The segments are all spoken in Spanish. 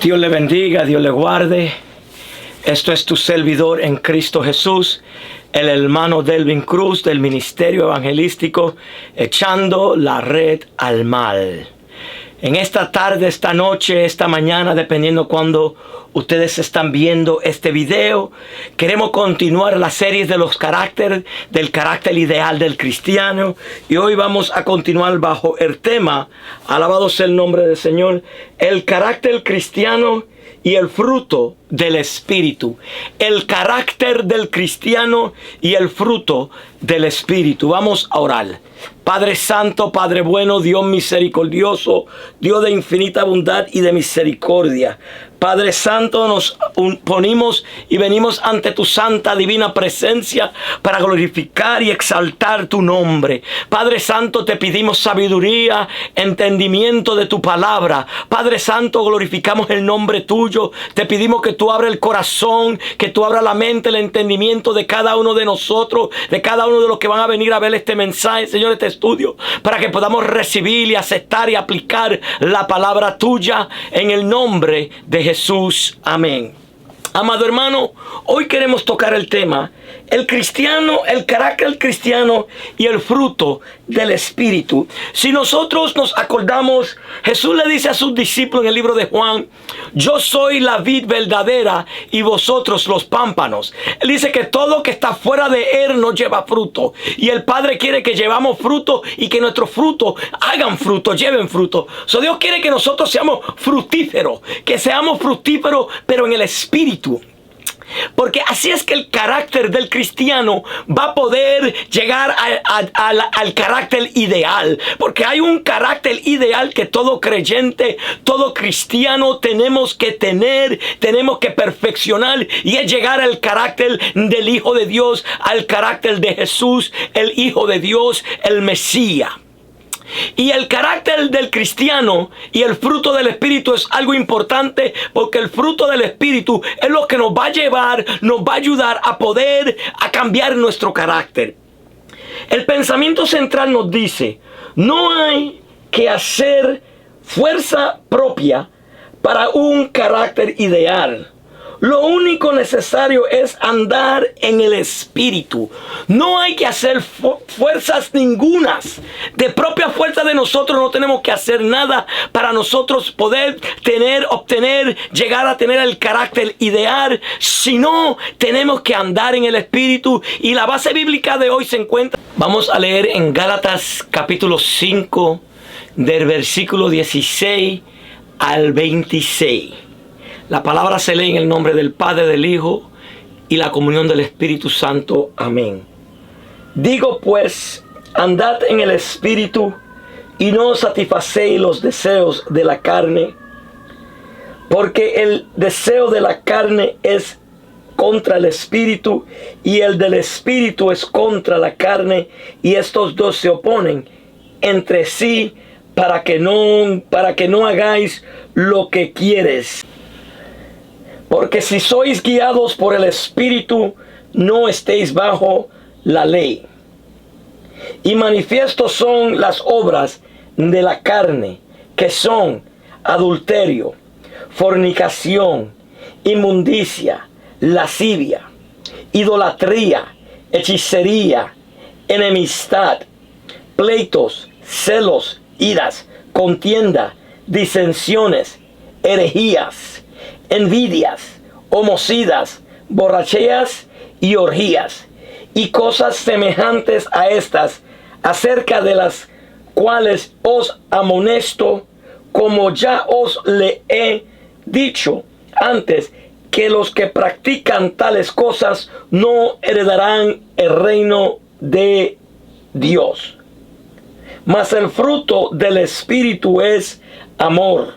Dios le bendiga, Dios le guarde. Esto es tu servidor en Cristo Jesús, el hermano Delvin Cruz del Ministerio Evangelístico Echando la Red al Mal. En esta tarde, esta noche, esta mañana, dependiendo cuando ustedes están viendo este video, queremos continuar la serie de los caracteres, del carácter ideal del cristiano. Y hoy vamos a continuar bajo el tema, alabado sea el nombre del Señor, el carácter cristiano y el fruto del Espíritu. El carácter del cristiano y el fruto del Espíritu. Vamos a orar. Padre Santo, Padre bueno, Dios misericordioso, Dios de infinita bondad y de misericordia. Padre Santo, nos ponemos y venimos ante tu santa divina presencia para glorificar y exaltar tu nombre. Padre Santo, te pedimos sabiduría, entendimiento de tu palabra. Padre Santo, glorificamos el nombre tuyo. Te pedimos que tú abras el corazón, que tú abras la mente, el entendimiento de cada uno de nosotros, de cada uno de los que van a venir a ver este mensaje, Señor, este estudio, para que podamos recibir y aceptar y aplicar la palabra tuya en el nombre de Jesús. Amén. Amado hermano, hoy queremos tocar el tema, el cristiano, el carácter cristiano y el fruto del Espíritu. Si nosotros nos acordamos, Jesús le dice a sus discípulos en el libro de Juan: yo soy la vid verdadera y vosotros los pámpanos. Él dice que todo que está fuera de él no lleva fruto. Y el Padre quiere que llevamos fruto y que nuestros frutos hagan fruto, lleven fruto. Dios quiere que nosotros seamos fructíferos, que seamos fructíferos, pero en el Espíritu. Porque así es que el carácter del cristiano va a poder llegar al carácter ideal. Porque hay un carácter ideal que todo creyente, todo cristiano tenemos que tener, tenemos que perfeccionar. Y es llegar al carácter del Hijo de Dios, al carácter de Jesús, el Hijo de Dios, el Mesías. Y el carácter del cristiano y el fruto del Espíritu es algo importante, porque el fruto del Espíritu es lo que nos va a llevar, nos va a ayudar a poder cambiar nuestro carácter. El pensamiento central nos dice: no hay que hacer fuerza propia para un carácter ideal. Lo único necesario es andar en el Espíritu. No hay que hacer fuerzas ningunas. De propia fuerza de nosotros no tenemos que hacer nada para nosotros poder obtener, llegar a tener el carácter ideal. Sino tenemos que andar en el Espíritu. Y la base bíblica de hoy se encuentra. Vamos a leer en Gálatas capítulo 5, del versículo 16 al 26. La palabra se lee en el nombre del Padre, del Hijo y la comunión del Espíritu Santo. Amén. Digo pues, andad en el Espíritu y no satisfacéis los deseos de la carne, porque el deseo de la carne es contra el Espíritu y el del Espíritu es contra la carne, y estos dos se oponen entre sí para que no hagáis lo que quieres. Porque si sois guiados por el Espíritu, no estéis bajo la ley. Y manifiestos son las obras de la carne, que son adulterio, fornicación, inmundicia, lascivia, idolatría, hechicería, enemistad, pleitos, celos, iras, contienda, disensiones, herejías, envidias, homicidas, borracheras y orgías, y cosas semejantes a estas, acerca de las cuales os amonesto, como ya os le he dicho antes, que los que practican tales cosas no heredarán el reino de Dios. Mas el fruto del Espíritu es amor,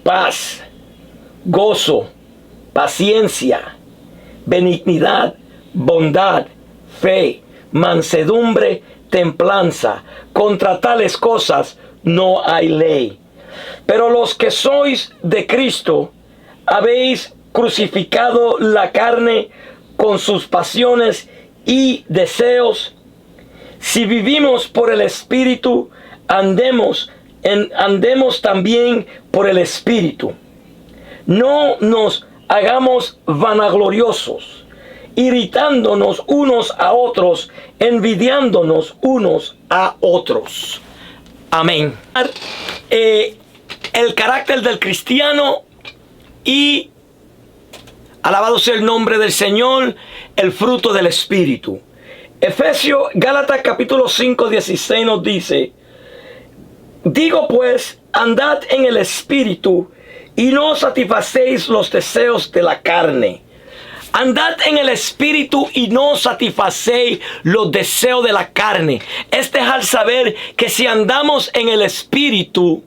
paz, gozo, paciencia, benignidad, bondad, fe, mansedumbre, templanza. Contra tales cosas no hay ley. Pero los que sois de Cristo, habéis crucificado la carne con sus pasiones y deseos. Si vivimos por el Espíritu, andemos también por el Espíritu. no nos hagamos vanagloriosos, irritándonos unos a otros, envidiándonos unos a otros. Amén. El carácter del cristiano y, alabado sea el nombre del Señor, el fruto del Espíritu. Gálatas capítulo 5, 16 nos dice: digo pues, andad en el Espíritu y no satisfacéis los deseos de la carne. Andad en el Espíritu y no satisfacéis los deseos de la carne. Es dejar saber que si andamos en el Espíritu,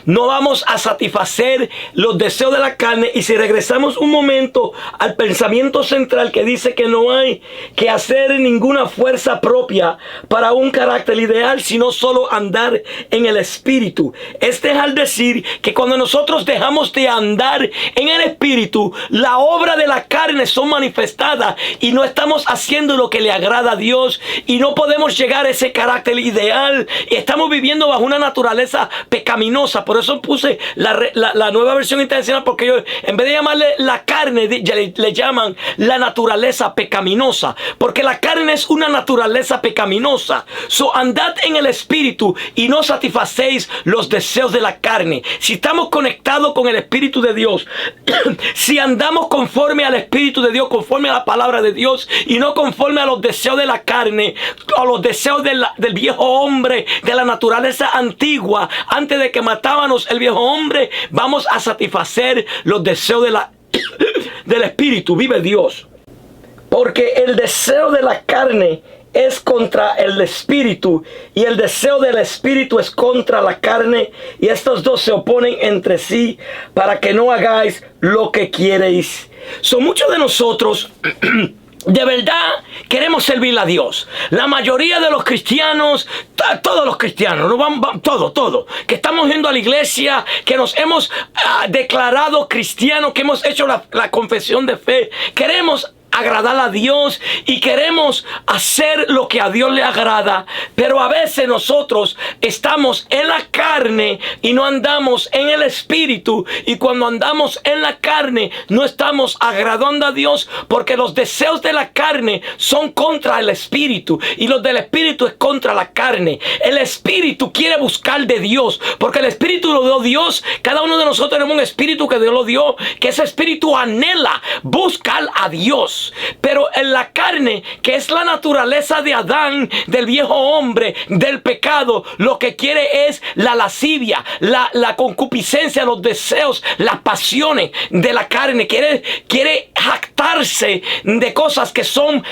no vamos a satisfacer los deseos de la carne. Y si regresamos un momento al pensamiento central que dice que no hay que hacer ninguna fuerza propia para un carácter ideal, sino solo andar en el Espíritu. Es dejar decir que cuando nosotros dejamos de andar en el Espíritu, la obra de la carne son manifestadas y no estamos haciendo lo que le agrada a Dios, y no podemos llegar a ese carácter ideal, y estamos viviendo bajo una naturaleza pecaminosa. Por eso puse la nueva versión internacional, porque ellos, en vez de llamarle la carne, le llaman la naturaleza pecaminosa, porque la carne es una naturaleza pecaminosa. Andad en el Espíritu y no satisfacéis los deseos de la carne. Si estamos conectados con el Espíritu de Dios, si andamos conforme al Espíritu de Dios, conforme a la palabra de Dios, y no conforme a los deseos de la carne, a los deseos del viejo hombre, de la naturaleza antigua, antes de que matábamos el viejo hombre, vamos a satisfacer los deseos del Espíritu. Vive Dios. Porque el deseo de la carne es contra el Espíritu, y el deseo del Espíritu es contra la carne, y estos dos se oponen entre sí para que no hagáis lo que queréis. Muchos de nosotros de verdad queremos servir a Dios. La mayoría de los cristianos, todos los cristianos, todos, que estamos yendo a la iglesia, que nos hemos declarado cristianos, que hemos hecho la confesión de fe, queremos agradar a Dios y queremos hacer lo que a Dios le agrada, pero a veces nosotros estamos en la carne y no andamos en el Espíritu, y cuando andamos en la carne no estamos agradando a Dios, porque los deseos de la carne son contra el Espíritu y los del Espíritu es contra la carne. El Espíritu quiere buscar de Dios, porque el Espíritu lo dio Dios. Cada uno de nosotros tenemos un Espíritu que Dios lo dio, que ese Espíritu anhela buscar a Dios. Pero en la carne, que es la naturaleza de Adán, del viejo hombre, del pecado, lo que quiere es la lascivia, la concupiscencia, los deseos, las pasiones de la carne. Quiere jactarse de cosas que son,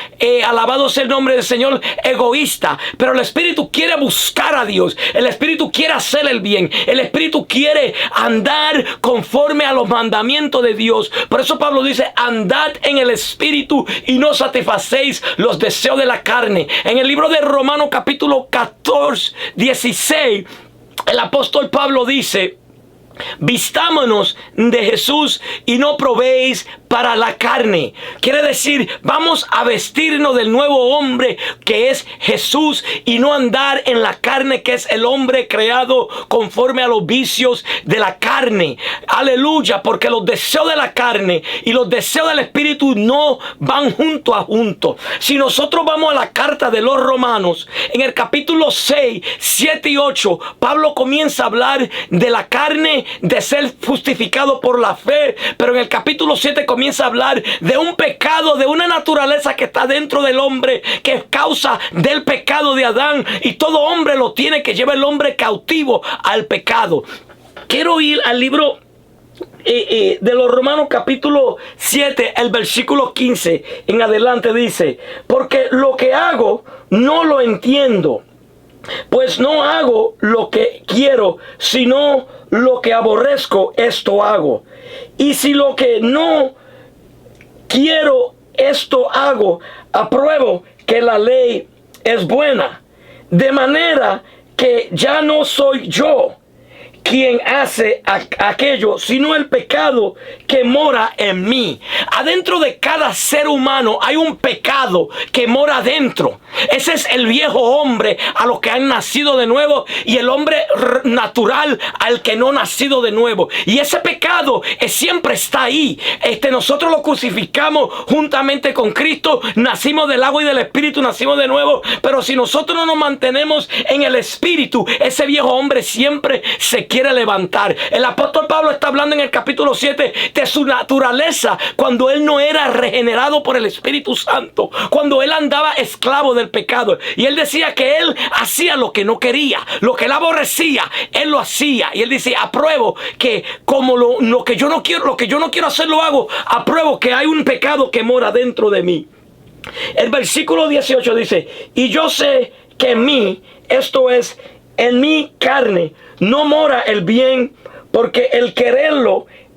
alabado sea el nombre del Señor, egoísta. Pero el Espíritu quiere buscar a Dios. El Espíritu quiere hacer el bien. El Espíritu quiere andar conforme a los mandamientos de Dios. Por eso Pablo dice: andad en el Espíritu y no satisfacéis los deseos de la carne. En el libro de Romanos capítulo 14, 16, el apóstol Pablo dice: vistámonos de Jesús y no probéis para la carne. Quiere decir, vamos a vestirnos del nuevo hombre que es Jesús, y no andar en la carne, que es el hombre creado conforme a los vicios de la carne. Aleluya, porque los deseos de la carne y los deseos del Espíritu no van junto a junto. Si nosotros vamos a la carta de los Romanos, en el capítulo 6, 7 y 8, Pablo comienza a hablar de la carne, de ser justificado por la fe, pero en el capítulo 7 comienza a hablar de un pecado, de una naturaleza que está dentro del hombre, que es causa del pecado de Adán, y todo hombre lo tiene, que lleva el hombre cautivo al pecado. Quiero ir al libro de los Romanos capítulo 7, el versículo 15 en adelante. Dice: porque lo que hago no lo entiendo, pues no hago lo que quiero, sino lo que aborrezco, esto hago. Y si lo que no quiero, esto hago, apruebo que la ley es buena. De manera que ya no soy yo quien hace aquello, sino el pecado que mora en mí. Adentro de cada ser humano hay un pecado que mora adentro. Ese es el viejo hombre a los que han nacido de nuevo y el hombre natural al que no ha nacido de nuevo. Y ese pecado siempre está ahí. Nosotros lo crucificamos juntamente con Cristo. Nacimos del agua y del Espíritu, nacimos de nuevo. Pero si nosotros no nos mantenemos en el Espíritu, ese viejo hombre siempre se quiere levantar. El apóstol Pablo está hablando en el capítulo 7 de su naturaleza cuando él no era regenerado por el Espíritu Santo, cuando él andaba esclavo del pecado. Y él decía que él hacía lo que no quería, lo que él aborrecía, él lo hacía. Y él dice: apruebo que como lo que yo no quiero hacer lo hago. Apruebo que hay un pecado que mora dentro de mí. El versículo 18 dice: y yo sé que en mí, esto es, en mi carne, no mora el bien, porque el querer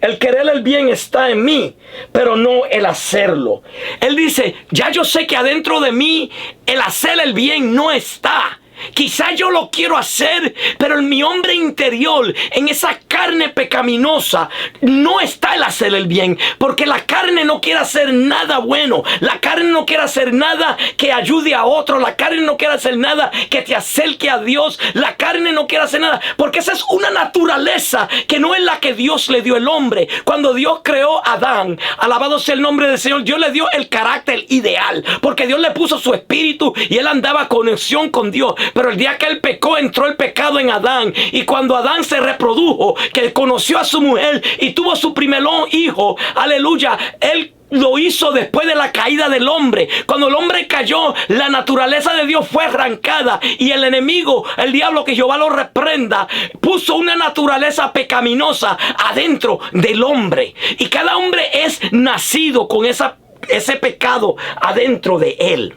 el bien está en mí, pero no el hacerlo. Él dice: ya yo sé que adentro de mí el hacer el bien no está. Quizá yo lo quiero hacer, pero en mi hombre interior, en esa carne pecaminosa, no está el hacer el bien. Porque la carne no quiere hacer nada bueno. La carne no quiere hacer nada que ayude a otro. La carne no quiere hacer nada que te acerque a Dios. La carne no quiere hacer nada. Porque esa es una naturaleza que no es la que Dios le dio al hombre. Cuando Dios creó a Adán, alabado sea el nombre del Señor, Dios le dio el carácter ideal. Porque Dios le puso su espíritu y él andaba en conexión con Dios. Pero el día que él pecó, entró el pecado en Adán. Y cuando Adán se reprodujo, que conoció a su mujer y tuvo su primer hijo, aleluya, él lo hizo después de la caída del hombre. Cuando el hombre cayó, la naturaleza de Dios fue arrancada. Y el enemigo, el diablo, que Jehová lo reprenda, puso una naturaleza pecaminosa adentro del hombre. Y cada hombre es nacido con ese pecado adentro de él.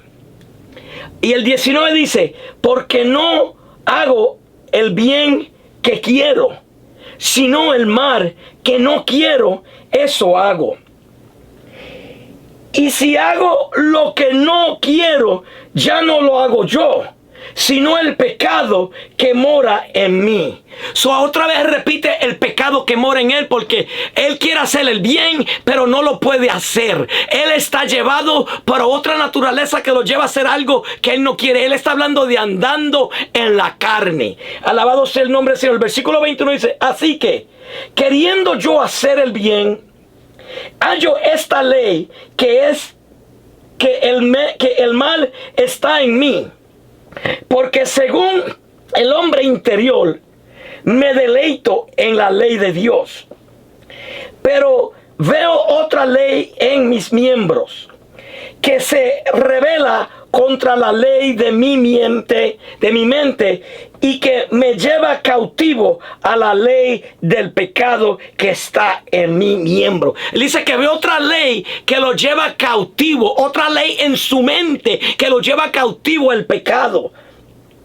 Y el 19 dice: porque no hago el bien que quiero, sino el mal que no quiero, eso hago. Y si hago lo que no quiero, ya no lo hago yo, sino el pecado que mora en mí. Otra vez repite el pecado que mora en él, porque él quiere hacer el bien, pero no lo puede hacer. Él está llevado por otra naturaleza que lo lleva a hacer algo que él no quiere. Él está hablando de andando en la carne. Alabado sea el nombre del Señor. El versículo 21 dice: así que, queriendo yo hacer el bien, hallo esta ley, que es que el mal está en mí. Porque según el hombre interior, me deleito en la ley de Dios. Pero veo otra ley en mis miembros, que se revela contra la ley de mi mente, y que me lleva cautivo a la ley del pecado que está en mi miembro. Él dice que ve otra ley que lo lleva cautivo, otra ley en su mente que lo lleva cautivo el pecado.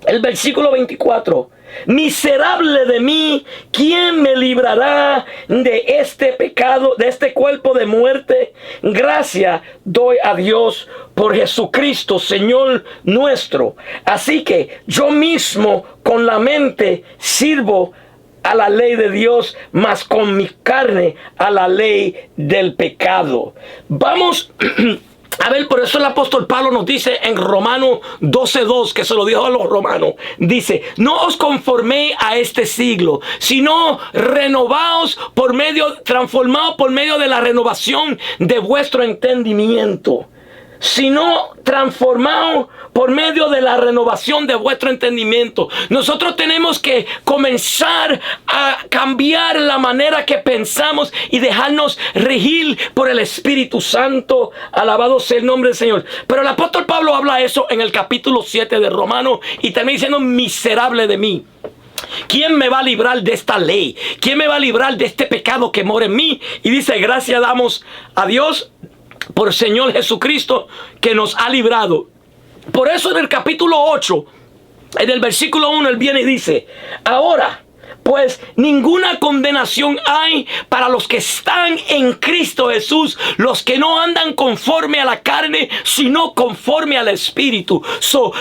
El versículo 24: miserable de mí, ¿quién me librará de este pecado, de este cuerpo de muerte? Gracias doy a Dios por Jesucristo, Señor nuestro. Así que yo mismo con la mente sirvo a la ley de Dios, mas con mi carne a la ley del pecado. Vamos a ver, por eso el apóstol Pablo nos dice en Romanos 12:2, que se lo dijo a los romanos, dice: no os conforméis a este siglo, sino transformaos por medio de la renovación de vuestro entendimiento. Sino transformaos por medio de la renovación de vuestro entendimiento. Nosotros tenemos que comenzar a cambiar la manera que pensamos y dejarnos regir por el Espíritu Santo. Alabado sea el nombre del Señor. Pero el apóstol Pablo habla eso en el capítulo 7 de Romanos, y también diciendo: miserable de mí, ¿quién me va a librar de esta ley? ¿Quién me va a librar de este pecado que mora en mí? Y dice: gracias damos a Dios por el Señor Jesucristo, que nos ha librado. Por eso en el capítulo 8, en el versículo 1, él viene y dice: ahora Pues ninguna condenación hay para los que están en Cristo Jesús, los que no andan conforme a la carne, sino conforme al Espíritu.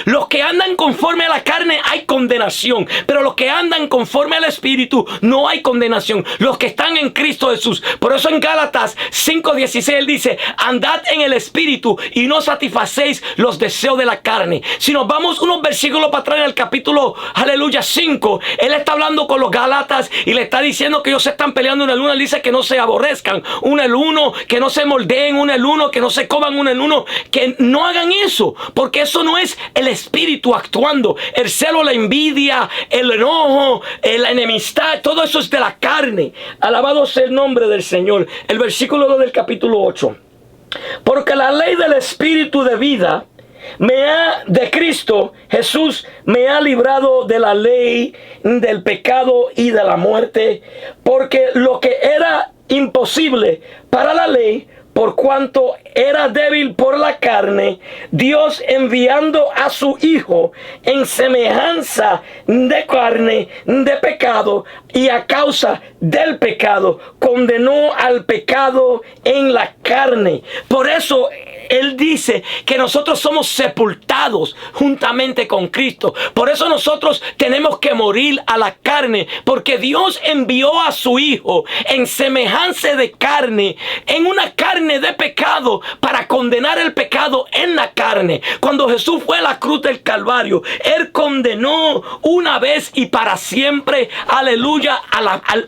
Los que andan conforme a la carne hay condenación, pero los que andan conforme al Espíritu no hay condenación. Los que están en Cristo Jesús. Por eso en Gálatas 5:16 él dice: andad en el Espíritu y no satisfacéis los deseos de la carne. Si nos vamos unos versículos para atrás en el capítulo, aleluya, 5, él está hablando con los Gálatas y le está diciendo que ellos se están peleando uno al uno. Él dice que no se aborrezcan uno al uno, que no se moldeen uno al uno, que no se coman uno al uno, que no hagan eso, porque eso no es el Espíritu actuando. El celo, la envidia, el enojo, la enemistad, todo eso es de la carne. Alabado sea el nombre del Señor. El versículo 2 del capítulo 8. Porque la ley del Espíritu de vida de Cristo Jesús me ha librado de la ley del pecado y de la muerte, porque lo que era imposible para la ley, por cuanto era débil por la carne, Dios, enviando a su Hijo en semejanza de carne, de pecado, y a causa del pecado, condenó al pecado en la carne. Por eso él dice que nosotros somos sepultados juntamente con Cristo. Por eso nosotros tenemos que morir a la carne, porque Dios envió a su Hijo en semejanza de carne, en una carne de pecado, para condenar el pecado en la carne. Cuando Jesús fue a la cruz del Calvario, él condenó una vez y para siempre, aleluya,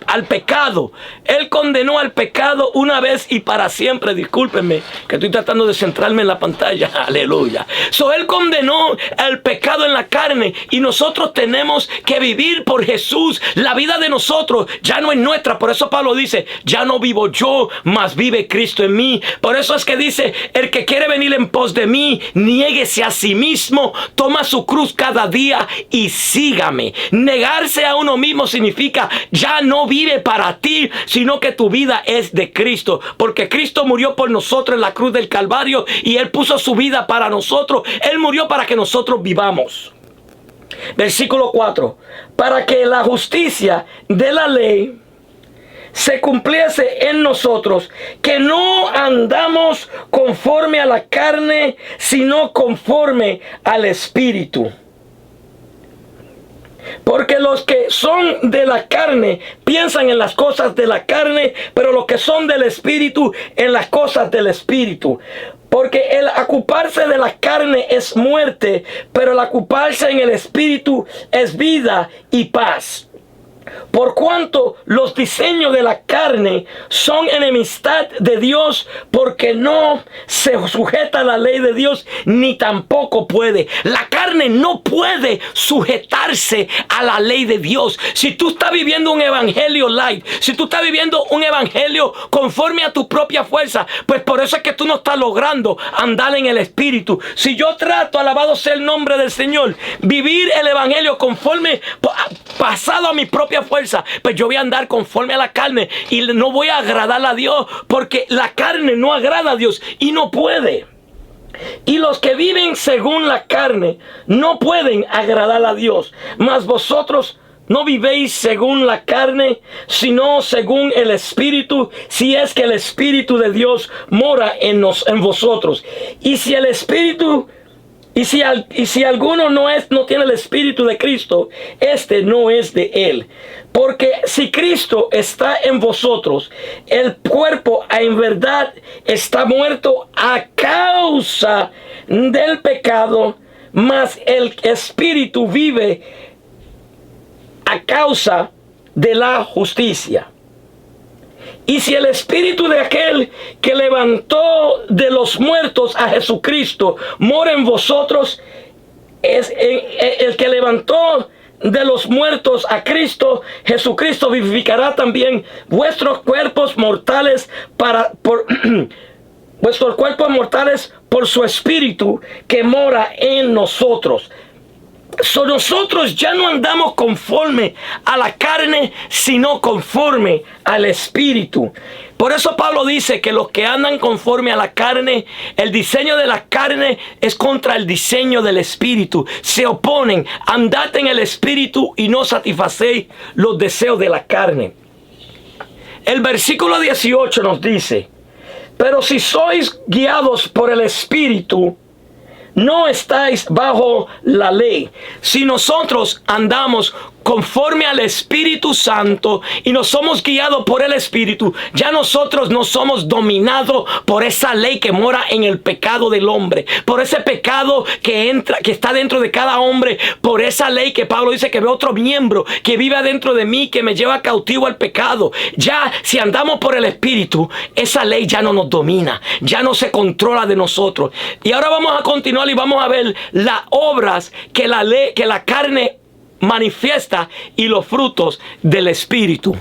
al pecado. Él condenó al pecado una vez y para siempre. Discúlpenme que estoy tratando de centrarme en la pantalla. Aleluya. Él condenó el pecado en la carne y nosotros tenemos que vivir por Jesús. La vida de nosotros ya no es nuestra. Por eso Pablo dice: ya no vivo yo, mas vive Cristo en mí. Por eso es que dice: el que quiere venir en pos de mí, niéguese a sí mismo, toma su cruz cada día y sígame. Negarse a uno mismo significa ya no vive para ti, sino que tu vida es de Cristo, porque Cristo murió por nosotros en la cruz del Calvario y él puso su vida para nosotros. Él murió para que nosotros vivamos. Versículo 4: para que la justicia de la ley se cumpliese en nosotros, que no andamos conforme a la carne, sino conforme al Espíritu. Porque los que son de la carne piensan en las cosas de la carne, pero los que son del Espíritu en las cosas del Espíritu. Porque el ocuparse de la carne es muerte, pero el ocuparse en el Espíritu es vida y paz. Por cuanto los diseños de la carne son enemistad de Dios, porque no se sujeta a la ley de Dios, ni tampoco puede. La carne no puede sujetarse a la ley de Dios. Si tú estás viviendo un evangelio light, si tú estás viviendo un evangelio conforme a tu propia fuerza, pues por eso es que tú no estás logrando andar en el Espíritu. Si yo trato, alabado sea el nombre del Señor, vivir el evangelio conforme, pasado a mi propia fuerza, pues yo voy a andar conforme a la carne y no voy a agradar a Dios, porque la carne no agrada a Dios y no puede. Y los que viven según la carne no pueden agradar a Dios. Mas vosotros no vivéis según la carne, sino según el Espíritu, si es que el Espíritu de Dios mora en vosotros. Y si el Espíritu Y si alguno no tiene el Espíritu de Cristo, este no es de él. Porque si Cristo está en vosotros, el cuerpo en verdad está muerto a causa del pecado, mas el Espíritu vive a causa de la justicia. Y si el Espíritu de aquel que levantó de los muertos a Jesucristo mora en vosotros, es el que levantó de los muertos a Cristo, Jesucristo vivificará también vuestros cuerpos mortales vuestros cuerpos mortales por su Espíritu que mora en nosotros. Nosotros ya no andamos conforme a la carne, sino conforme al Espíritu. Por eso Pablo dice que los que andan conforme a la carne, el diseño de la carne es contra el diseño del Espíritu. Se oponen. Andad en el Espíritu y no satisfacéis los deseos de la carne. El versículo 18 nos dice: pero si sois guiados por el Espíritu, no estáis bajo la ley. Si nosotros andamos conforme al Espíritu Santo y nos somos guiados por el Espíritu, ya nosotros no somos dominados por esa ley que mora en el pecado del hombre, por ese pecado que entra, que está dentro de cada hombre, por esa ley que Pablo dice que ve otro miembro que vive adentro de mí, que me lleva cautivo al pecado. Ya si andamos por el Espíritu, esa ley ya no nos domina, ya no se controla de nosotros. Y ahora vamos a continuar y vamos a ver las obras que la ley, que la carne manifiesta y los frutos del Espíritu.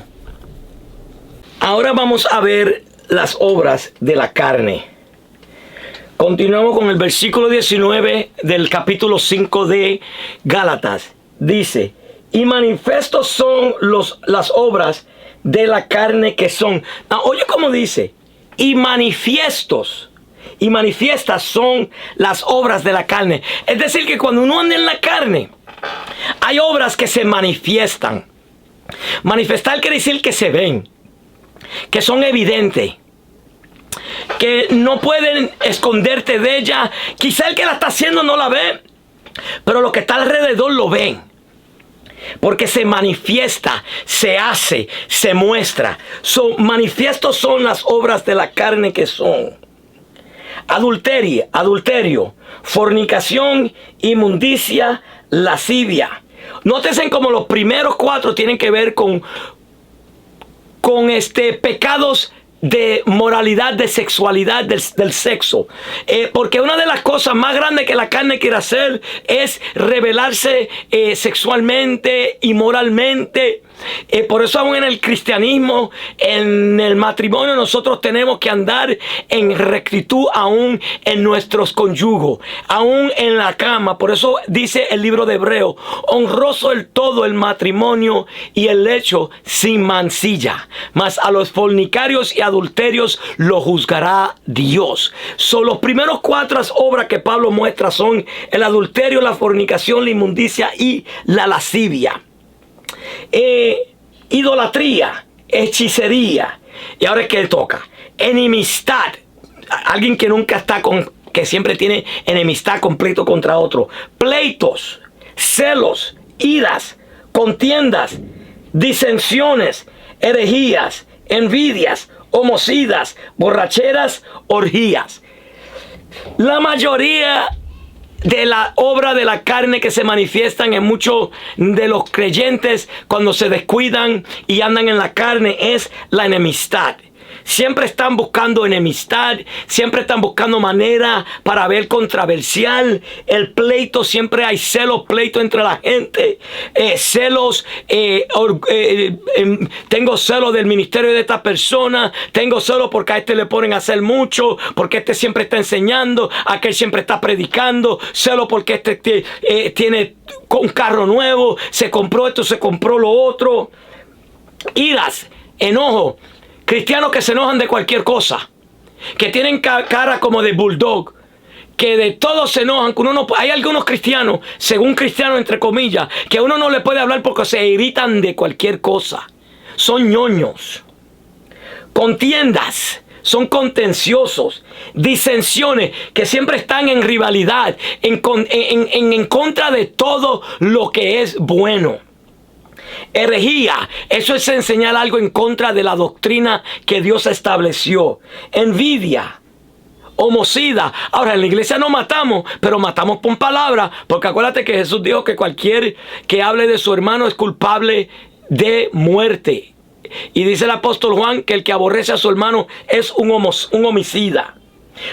Ahora vamos a ver las obras de la carne. Continuamos con el versículo 19 del capítulo 5 de Gálatas. Dice: y manifiestos son las obras de la carne que son. Oye cómo dice: y manifiestos. Y manifiestas son las obras de la carne. Es decir, que cuando uno anda en la carne, hay obras que se manifiestan. Manifestar quiere decir que se ven, que son evidentes, que no pueden esconderte de ella. Quizá el que la está haciendo no la ve, pero lo que está alrededor lo ven. Porque se manifiesta, se hace, se muestra. Manifiestos son las obras de la carne que son: adulterio, fornicación, inmundicia, lascivia. Nótense como los primeros 4 tienen que ver con pecados de moralidad, de sexualidad, del sexo. Porque una de las cosas más grandes que la carne quiere hacer es rebelarse sexualmente y moralmente. Por eso aún en el cristianismo, en el matrimonio, nosotros tenemos que andar en rectitud aún en nuestros cónyugos, aún en la cama. Por eso dice el libro de Hebreos: honroso el todo el matrimonio y el lecho sin mancilla, mas a los fornicarios y adulterios lo juzgará Dios. Son los primeros 4 obras que Pablo muestra: son el adulterio, la fornicación, la inmundicia y la lascivia. Idolatría, hechicería. Y ahora es que toca enemistad. Alguien que nunca está que siempre tiene enemistad completo contra otro. Pleitos, celos, iras, contiendas, disensiones, herejías, envidias, homicidas, borracheras, orgías. La mayoría de la obra de la carne que se manifiestan en muchos de los creyentes cuando se descuidan y andan en la carne es la enemistad. Siempre están buscando enemistad, siempre están buscando manera para ver controversial. El pleito, siempre hay celos, pleito entre la gente. Tengo celos del ministerio de esta persona, tengo celos porque a este le ponen a hacer mucho, porque este siempre está enseñando, aquel siempre está predicando, celos porque este tiene un carro nuevo, se compró esto, se compró lo otro. Iras, enojo. Cristianos que se enojan de cualquier cosa, que tienen cara como de bulldog, que de todo se enojan. Hay algunos cristianos, según cristianos entre comillas, que uno no le puede hablar porque se irritan de cualquier cosa. Son ñoños. Contiendas, son contenciosos. Disensiones, que siempre están en rivalidad, en contra de todo lo que es bueno. Herejía, eso es enseñar algo en contra de la doctrina que Dios estableció. Envidia, homicida. Ahora, en la iglesia no matamos, pero matamos por palabra, porque acuérdate que Jesús dijo que cualquier que hable de su hermano es culpable de muerte. Y dice el apóstol Juan que el que aborrece a su hermano es un homicida.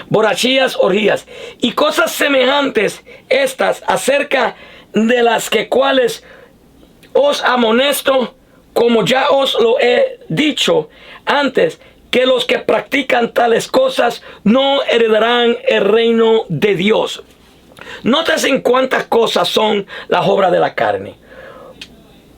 Borrachías, orgías y cosas semejantes estas, acerca de las cuales os amonesto, como ya os lo he dicho antes, que los que practican tales cosas no heredarán el reino de Dios. Nótese en cuántas cosas son las obras de la carne.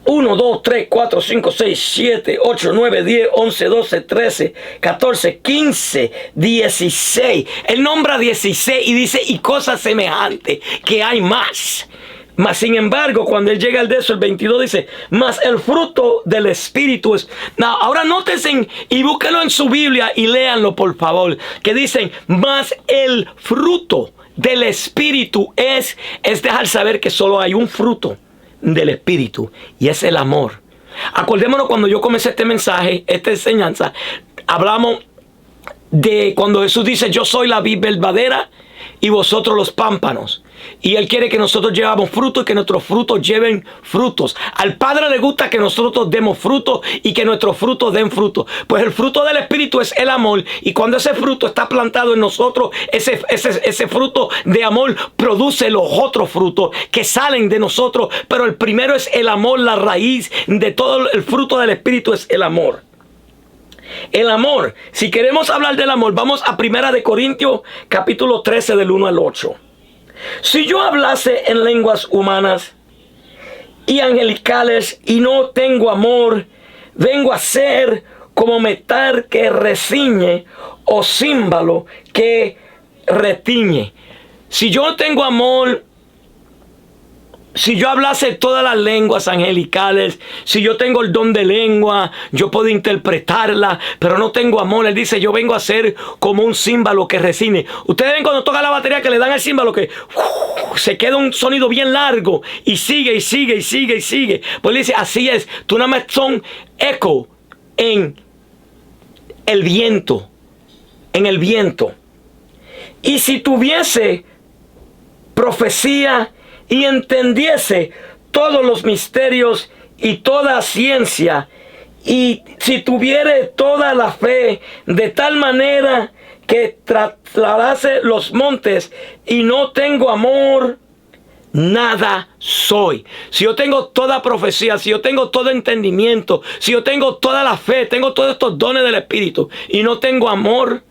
1, 2, 3, 4, 5, 6, 7, 8, 9, 10, 11, 12, 13, 14, 15, 16. Él nombra 16 y dice, y cosas semejantes, que hay más. Mas sin embargo, cuando él llega al de eso, el 22 dice, mas el fruto del Espíritu es... Now, ahora nótense y búsquenlo en su Biblia y léanlo por favor, que dicen, mas el fruto del Espíritu es dejar saber que solo hay un fruto del Espíritu, y es el amor. Acordémonos, cuando yo comencé este mensaje, esta enseñanza, hablamos de cuando Jesús dice, yo soy la vid verdadera y vosotros los pámpanos. Y Él quiere que nosotros llevamos frutos y que nuestros frutos lleven frutos. Al Padre le gusta que nosotros demos frutos y que nuestros frutos den frutos. Pues el fruto del Espíritu es el amor. Y cuando ese fruto está plantado en nosotros, ese fruto de amor produce los otros frutos que salen de nosotros. Pero el primero es el amor, la raíz de todo el fruto del Espíritu es el amor. El amor, si queremos hablar del amor, vamos a 1 Corintios capítulo 13 del 1 al 8. Si yo hablase en lenguas humanas y angelicales y no tengo amor, vengo a ser como metal que reciñe o címbalo que retiñe. Si yo tengo amor, si yo hablase todas las lenguas angelicales, si yo tengo el don de lengua, yo puedo interpretarla, pero no tengo amor. Él dice, yo vengo a ser como un címbalo que resine. Ustedes ven cuando toca la batería que le dan al címbalo que se queda un sonido bien largo y sigue y sigue y sigue y sigue. Pues él dice, así es, tú nada más son eco en el viento, en el viento. Y si tuviese profecía y entendiese todos los misterios y toda ciencia, y si tuviere toda la fe de tal manera que trasladase los montes y no tengo amor, nada soy. Si yo tengo toda profecía, si yo tengo todo entendimiento, si yo tengo toda la fe, tengo todos estos dones del Espíritu y no tengo amor,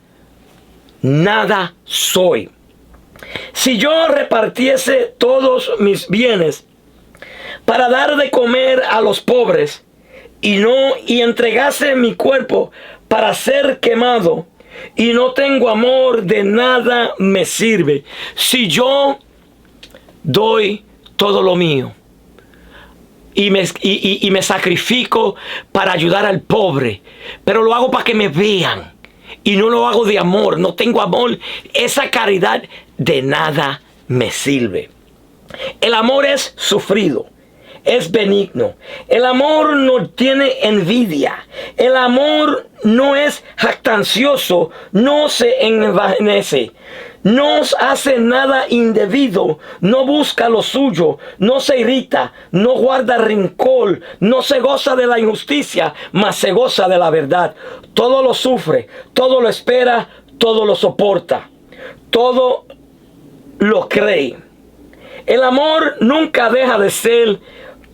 nada soy. Si yo repartiese todos mis bienes para dar de comer a los pobres y entregase mi cuerpo para ser quemado y no tengo amor, de nada me sirve. Si yo doy todo lo mío y me sacrifico para ayudar al pobre, pero lo hago para que me vean y no lo hago de amor, no tengo amor, esa caridad de nada me sirve. El amor es sufrido, es benigno. El amor no tiene envidia. El amor no es jactancioso, no se envanece, no hace nada indebido, no busca lo suyo, no se irrita, no guarda rencor, no se goza de la injusticia, mas se goza de la verdad. Todo lo sufre, todo lo espera, todo lo soporta, todo lo cree. El amor nunca deja de ser,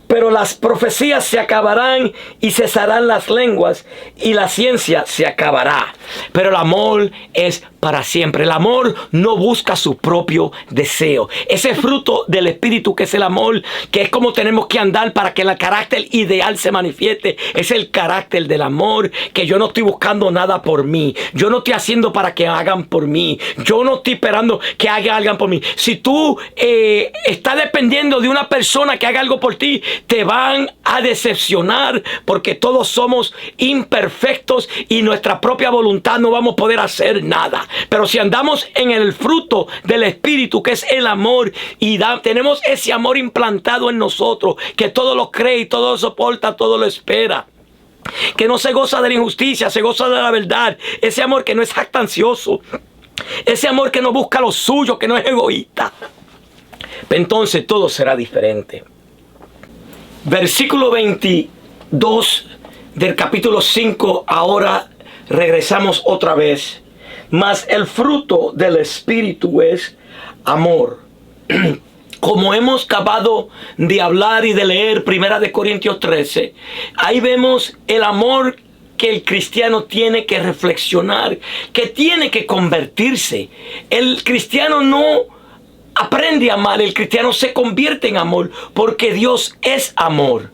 pero las profecías se acabarán y cesarán las lenguas y la ciencia se acabará. Pero el amor es para siempre. El amor no busca su propio deseo. Ese fruto del Espíritu que es el amor, que es como tenemos que andar para que el carácter ideal se manifieste, es el carácter del amor, que yo no estoy buscando nada por mí. Yo no estoy haciendo para que hagan por mí. Yo no estoy esperando que hagan por mí. Si tú estás dependiendo de una persona que haga algo por ti, te van a decepcionar, porque todos somos imperfectos y nuestra propia voluntad no vamos a poder hacer nada. Pero si andamos en el fruto del Espíritu, que es el amor, y tenemos ese amor implantado en nosotros, que todo lo cree y todo lo soporta, todo lo espera, que no se goza de la injusticia, se goza de la verdad, ese amor que no es jactancioso, ese amor que no busca lo suyo, que no es egoísta, entonces todo será diferente. Versículo 22 del capítulo 5, ahora regresamos otra vez. Mas el fruto del Espíritu es amor. Como hemos acabado de hablar y de leer 1 Corintios 13, ahí vemos el amor que el cristiano tiene que reflexionar, que tiene que convertirse. El cristiano no aprende a amar, el cristiano se convierte en amor, porque Dios es amor.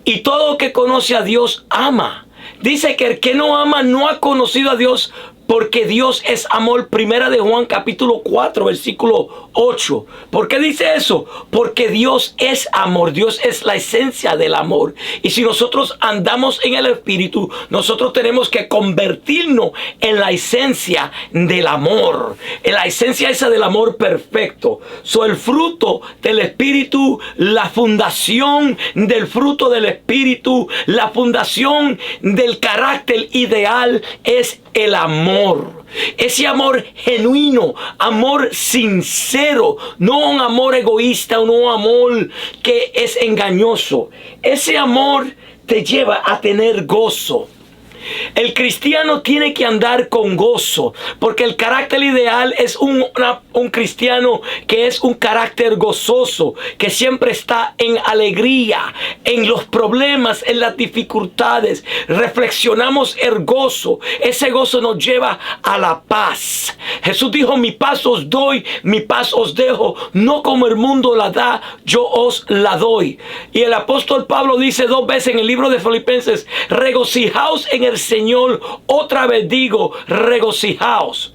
Y todo el que conoce a Dios ama. Dice que el que no ama no ha conocido a Dios, porque Dios es amor. Primera de Juan capítulo 4 versículo 8. ¿Por qué dice eso? Porque Dios es amor. Dios es la esencia del amor. Y si nosotros andamos en el Espíritu, nosotros tenemos que convertirnos en la esencia del amor. En la esencia esa del amor perfecto. El fruto del Espíritu, la fundación del fruto del Espíritu, la fundación del carácter ideal es el amor. Ese amor genuino, amor sincero, no un amor egoísta, no un amor que es engañoso. Ese amor te lleva a tener gozo. El cristiano tiene que andar con gozo, porque el carácter ideal es un cristiano que es un carácter gozoso, que siempre está en alegría, en los problemas, en las dificultades. Reflexionamos el gozo. Ese gozo nos lleva a la paz. Jesús dijo: mi paz os doy, mi paz os dejo, no como el mundo la da, yo os la doy. Y el apóstol Pablo dice 2 veces en el libro de Filipenses: regocijaos en el Señor, otra vez digo, regocijaos.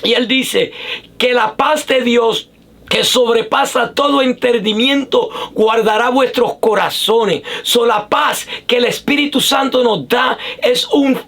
Y él dice que la paz de Dios, que sobrepasa todo entendimiento, guardará vuestros corazones. La paz que el Espíritu Santo nos da es un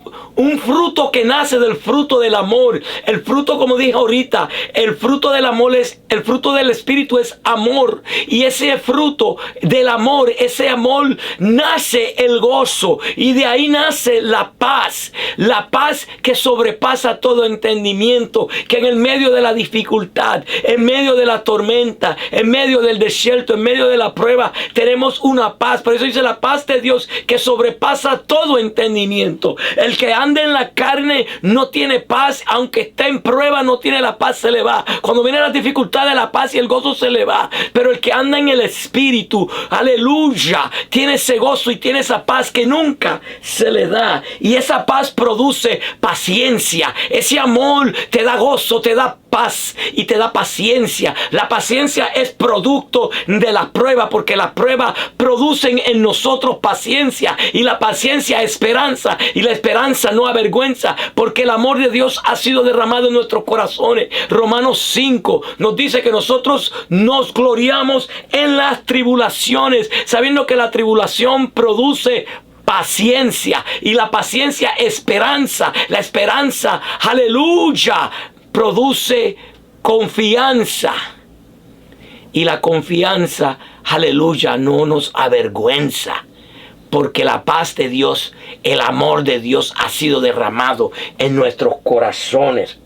fruto que nace del fruto del amor. El fruto, como dije ahorita, el fruto del amor es, el fruto del Espíritu es amor. Y ese fruto del amor, ese amor, nace el gozo. Y de ahí nace la paz. La paz que sobrepasa todo entendimiento. Que en el medio de la dificultad, en medio de la tormenta, en medio del desierto, en medio de la prueba, tenemos una paz. Por eso dice la paz de Dios que sobrepasa todo entendimiento. El que anda en la carne no tiene paz, aunque esté en prueba, no tiene la paz, se le va. Cuando viene la dificultad, de la paz y el gozo se le va. Pero el que anda en el Espíritu, aleluya, tiene ese gozo y tiene esa paz que nunca se le da. Y esa paz produce paciencia. Ese amor te da gozo, te da paz y te da paciencia. La paciencia es producto de la prueba, porque la prueba producen en nosotros paciencia, y la paciencia esperanza, y la esperanza no avergüenza, porque el amor de Dios ha sido derramado en nuestros corazones. Romanos 5 nos dice que nosotros nos gloriamos en las tribulaciones, sabiendo que la tribulación produce paciencia, y la paciencia esperanza. La esperanza, aleluya, produce confianza, y la confianza, aleluya, no nos avergüenza, porque la paz de Dios, el amor de Dios ha sido derramado en nuestros corazones.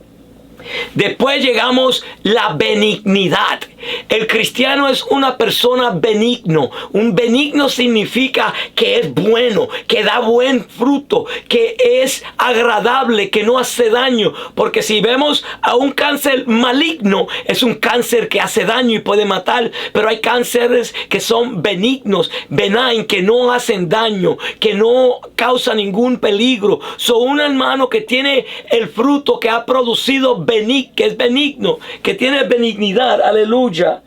Después llegamos la benignidad. El cristiano es una persona benigno. Un benigno significa que es bueno, que da buen fruto, que es agradable, que no hace daño. Porque si vemos a un cáncer maligno, es un cáncer que hace daño y puede matar. Pero hay cánceres que son benignos, benign, que no hacen daño, que no causan ningún peligro. Un hermano que tiene el fruto que ha producido que es benigno, que tiene benignidad, aleluya,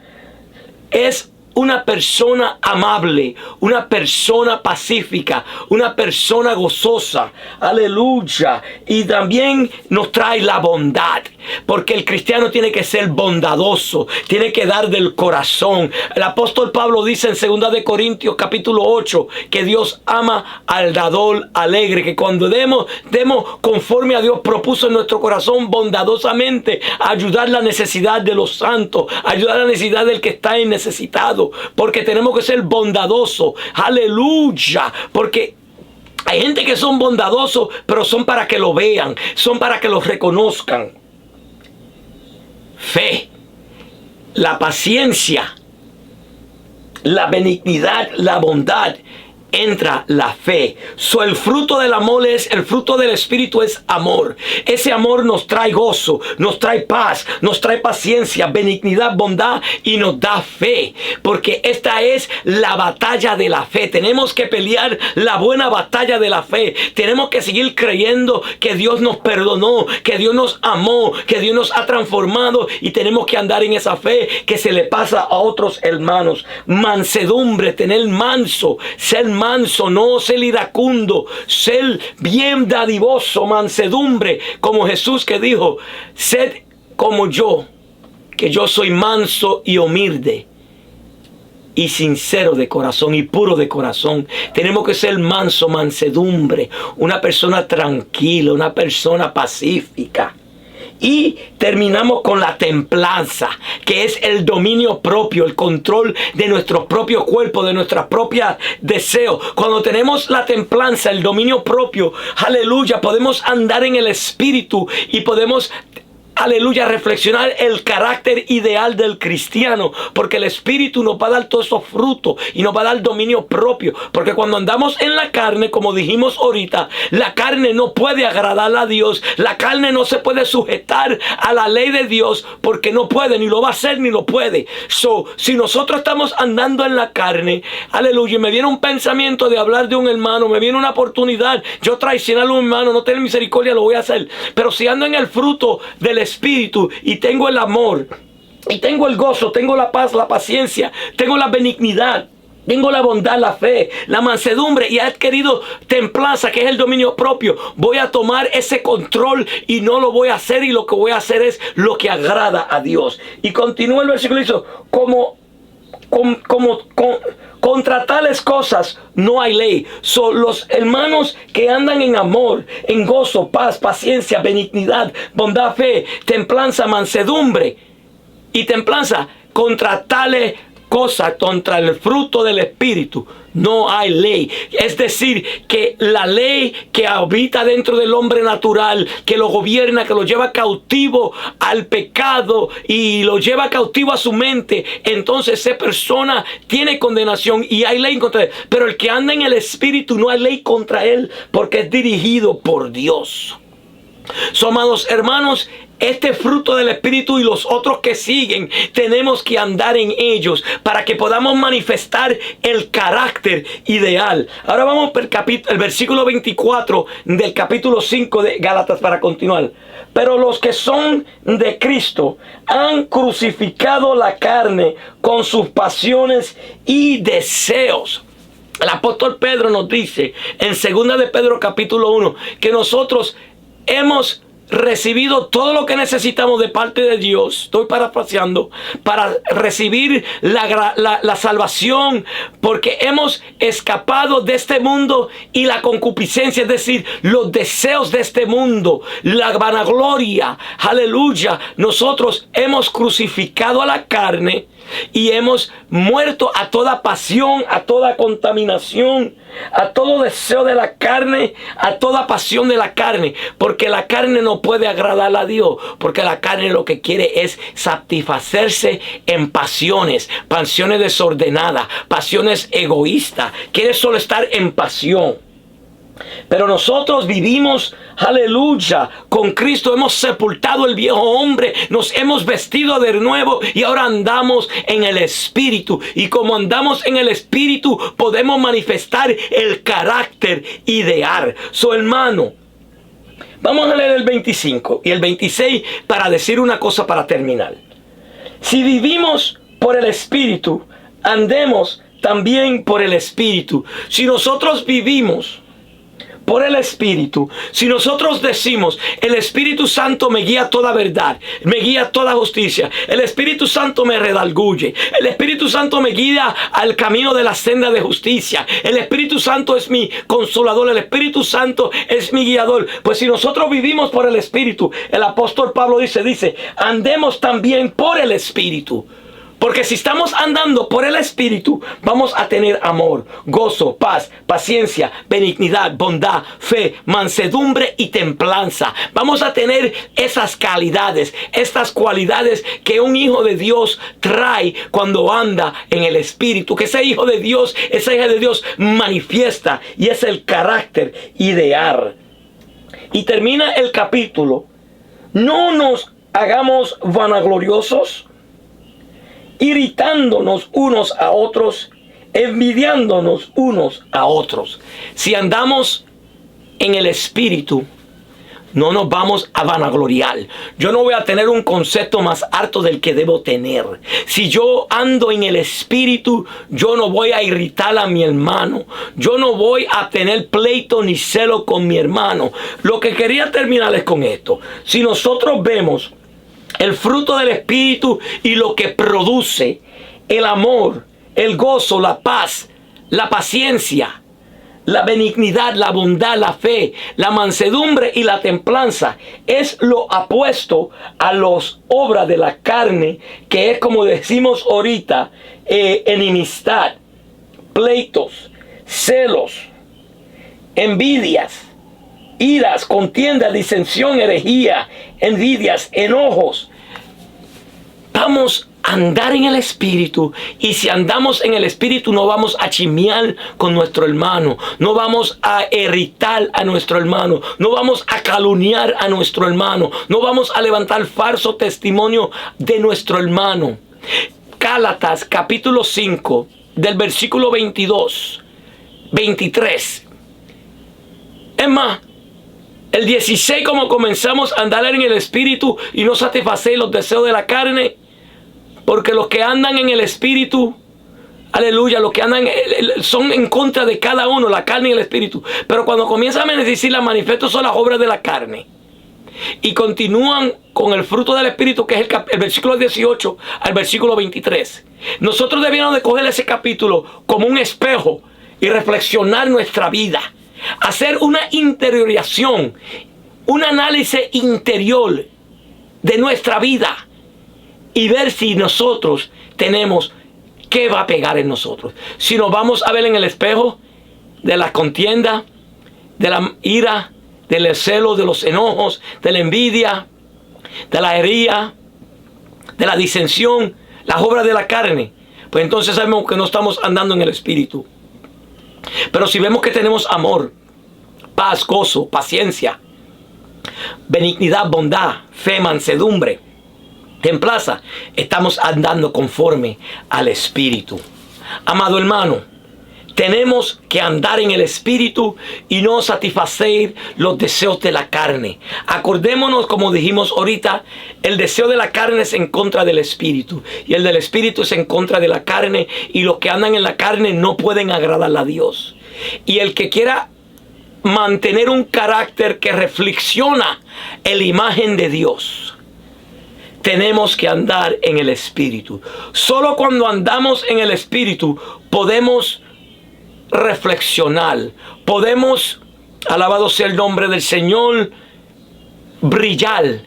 es una persona amable, una persona pacífica, una persona gozosa, aleluya. Y también nos trae la bondad, porque el cristiano tiene que ser bondadoso, tiene que dar del corazón. El apóstol Pablo dice en 2 de Corintios capítulo 8 que Dios ama al dador alegre, que cuando demos conforme a Dios propuso en nuestro corazón bondadosamente, ayudar la necesidad de los santos, ayudar la necesidad del que está en necesitado. Porque tenemos que ser bondadosos, aleluya, porque hay gente que son bondadosos, pero son para que lo vean, son para que lo reconozcan. Fe, la paciencia, la benignidad, la bondad entra la fe. El fruto del amor el fruto del Espíritu es amor. Ese amor nos trae gozo, nos trae paz, nos trae paciencia, benignidad, bondad y nos da fe. Porque esta es la batalla de la fe. Tenemos que pelear la buena batalla de la fe. Tenemos que seguir creyendo que Dios nos perdonó, que Dios nos amó, que Dios nos ha transformado, y tenemos que andar en esa fe que se le pasa a otros hermanos. Mansedumbre, tener manso, ser manso, no ser iracundo, ser bien dadivoso, mansedumbre, como Jesús que dijo: sed como yo, que yo soy manso y humilde y sincero de corazón y puro de corazón. Tenemos que ser manso, mansedumbre, una persona tranquila, una persona pacífica. Y terminamos con la templanza, que es el dominio propio, el control de nuestro propio cuerpo, de nuestros propios deseos. Cuando tenemos la templanza, el dominio propio, aleluya, podemos andar en el Espíritu y podemos, aleluya, reflexionar el carácter ideal del cristiano, porque el Espíritu nos va a dar todos esos frutos y nos va a dar dominio propio. Porque cuando andamos en la carne, como dijimos ahorita, la carne no puede agradar a Dios, la carne no se puede sujetar a la ley de Dios, porque no puede, ni lo va a hacer, ni lo puede. Si nosotros estamos andando en la carne, aleluya, y me viene un pensamiento de hablar de un hermano, me viene una oportunidad, yo traicionar a un hermano, no tener misericordia, lo voy a hacer. Pero si ando en el fruto del Espíritu y tengo el amor y tengo el gozo, tengo la paz, la paciencia, tengo la benignidad, tengo la bondad, la fe, la mansedumbre, y he adquirido templanza, que es el dominio propio, voy a tomar ese control y no lo voy a hacer, y lo que voy a hacer es lo que agrada a Dios. Y continúa el versículo, dice: contra tales cosas no hay ley. Son los hermanos que andan en amor, en gozo, paz, paciencia, benignidad, bondad, fe, templanza, mansedumbre y templanza. Contra tales cosas, contra el fruto del Espíritu, no hay ley. Es decir, que la ley que habita dentro del hombre natural, que lo gobierna, que lo lleva cautivo al pecado y lo lleva cautivo a su mente, entonces esa persona tiene condenación y hay ley contra él. Pero el que anda en el Espíritu, no hay ley contra él, porque es dirigido por Dios. Amados hermanos, este fruto del Espíritu y los otros que siguen, tenemos que andar en ellos para que podamos manifestar el carácter ideal. Ahora vamos por el versículo 24 del capítulo 5 de Gálatas para continuar. Pero los que son de Cristo han crucificado la carne con sus pasiones y deseos. El apóstol Pedro nos dice en 2 de Pedro capítulo 1 que nosotros hemos recibido todo lo que necesitamos de parte de Dios, estoy parafraseando, para recibir la salvación, porque hemos escapado de este mundo y la concupiscencia, es decir, los deseos de este mundo, la vanagloria, aleluya. Nosotros hemos crucificado a la carne y hemos muerto a toda pasión, a toda contaminación, a todo deseo de la carne, a toda pasión de la carne, porque la carne no puede agradar a Dios, porque la carne lo que quiere es satisfacerse en pasiones desordenadas, pasiones egoístas, quiere solo estar en pasión. Pero nosotros vivimos, aleluya, con Cristo. Hemos sepultado el viejo hombre, nos hemos vestido de nuevo y ahora andamos en el Espíritu. Y como andamos en el Espíritu, podemos manifestar el carácter ideal. Hermano, vamos a leer el 25 y el 26 para decir una cosa para terminar. Si vivimos por el Espíritu, andemos también por el Espíritu. Si nosotros vivimos por el Espíritu, si nosotros decimos: el Espíritu Santo me guía a toda verdad, me guía a toda justicia, el Espíritu Santo me redarguye, el Espíritu Santo me guía al camino de la senda de justicia, el Espíritu Santo es mi consolador, el Espíritu Santo es mi guiador. Pues si nosotros vivimos por el Espíritu, el apóstol Pablo dice, andemos también por el Espíritu. Porque si estamos andando por el Espíritu, vamos a tener amor, gozo, paz, paciencia, benignidad, bondad, fe, mansedumbre y templanza. Vamos a tener esas calidades, estas cualidades que un hijo de Dios trae cuando anda en el Espíritu. Que ese hijo de Dios, esa hija de Dios manifiesta, y es el carácter ideal. Y termina el capítulo: no nos hagamos vanagloriosos, irritándonos unos a otros, envidiándonos unos a otros. Si andamos en el Espíritu, no nos vamos a vanagloriar. Yo no voy a tener un concepto más alto del que debo tener. Si yo ando en el Espíritu, yo no voy a irritar a mi hermano. Yo no voy a tener pleito ni celo con mi hermano. Lo que quería terminar es con esto. Si nosotros vemos el fruto del Espíritu y lo que produce: el amor, el gozo, la paz, la paciencia, la benignidad, la bondad, la fe, la mansedumbre y la templanza, es lo opuesto a las obras de la carne, que es, como decimos ahorita, enemistad, pleitos, celos, envidias, iras, contienda, disensión, herejía, envidias, enojos. Vamos a andar en el Espíritu, y si andamos en el Espíritu no vamos a chismear con nuestro hermano, no vamos a irritar a nuestro hermano, no vamos a calumniar a nuestro hermano, no vamos a levantar falso testimonio de nuestro hermano. Gálatas capítulo 5 del versículo 22, 23. Es más, el 16, como comenzamos a andar en el Espíritu y no satisfacer los deseos de la carne. Porque los que andan en el Espíritu, aleluya, los que andan son en contra de cada uno, la carne y el Espíritu. Pero cuando comienzan a decir las manifestos son las obras de la carne, y continúan con el fruto del Espíritu, que es el versículo 18 al versículo 23. Nosotros debíamos de coger ese capítulo como un espejo y reflexionar nuestra vida. Hacer una interiorización, un análisis interior de nuestra vida, y ver si nosotros tenemos qué va a pegar en nosotros. Si nos vamos a ver en el espejo de la contienda, de la ira, del celo, de los enojos, de la envidia, de la herida, de la disensión, las obras de la carne, pues entonces sabemos que no estamos andando en el Espíritu. Pero si vemos que tenemos amor, paz, gozo, paciencia, benignidad, bondad, fe, mansedumbre, templanza, estamos andando conforme al Espíritu. Amado hermano, tenemos que andar en el Espíritu y no satisfacer los deseos de la carne. Acordémonos, como dijimos ahorita, el deseo de la carne es en contra del Espíritu, y el del Espíritu es en contra de la carne, y los que andan en la carne no pueden agradar a Dios. Y el que quiera mantener un carácter que reflexiona en la imagen de Dios, tenemos que andar en el Espíritu. Solo cuando andamos en el Espíritu podemos reflexionar, podemos, alabado sea el nombre del Señor, brillar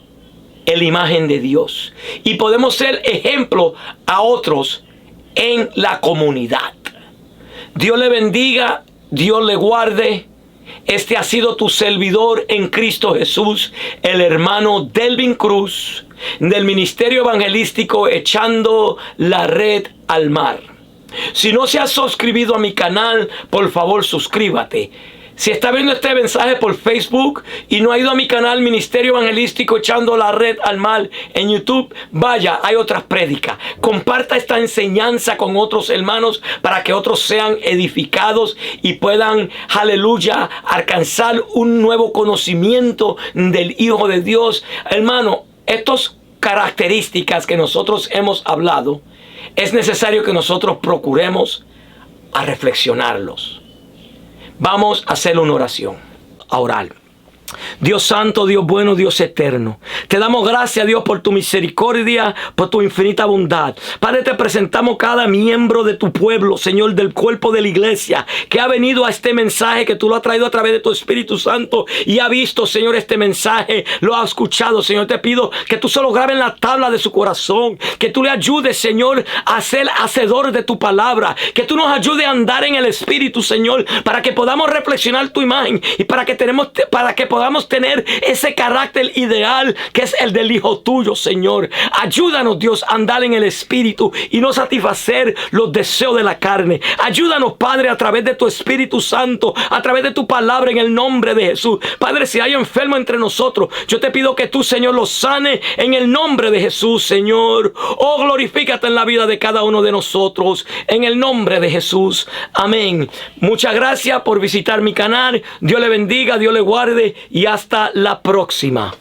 en la imagen de Dios, y podemos ser ejemplo a otros en la comunidad. Dios le bendiga, Dios le guarde. Este ha sido tu servidor en Cristo Jesús, el hermano Delvin Cruz, del Ministerio Evangelístico Echando la Red al Mar. Si no se has suscrito a mi canal, por favor suscríbete. Si está viendo este mensaje por Facebook y no ha ido a mi canal Ministerio Evangelístico Echando la Red al Mar en YouTube, vaya, hay otras prédicas. Comparta esta enseñanza con otros hermanos para que otros sean edificados y puedan, aleluya, alcanzar un nuevo conocimiento del Hijo de Dios. Hermano, estas características que nosotros hemos hablado, es necesario que nosotros procuremos a reflexionarlos. Vamos a hacer una oración, a orar. Dios santo, Dios bueno, Dios eterno. Te damos gracias, Dios, por tu misericordia, por tu infinita bondad. Padre, te presentamos cada miembro de tu pueblo, Señor, del cuerpo de la iglesia, que ha venido a este mensaje, que tú lo has traído a través de tu Espíritu Santo y ha visto, Señor, este mensaje, lo ha escuchado. Señor, te pido que tú solo grabes en la tabla de su corazón, que tú le ayudes, Señor, a ser hacedor de tu palabra, que tú nos ayudes a andar en el Espíritu, Señor, para que podamos reflexionar tu imagen y para que podamos tener ese carácter ideal que es el del Hijo tuyo, Señor. Ayúdanos, Dios, a andar en el Espíritu y no satisfacer los deseos de la carne. Ayúdanos, Padre, a través de tu Espíritu Santo, a través de tu palabra, en el nombre de Jesús. Padre, si hay enfermo entre nosotros, yo te pido que tú, Señor, los sane en el nombre de Jesús, Señor. Oh, glorifícate en la vida de cada uno de nosotros, en el nombre de Jesús. Amén. Muchas gracias por visitar mi canal. Dios le bendiga, Dios le guarde y hasta la próxima.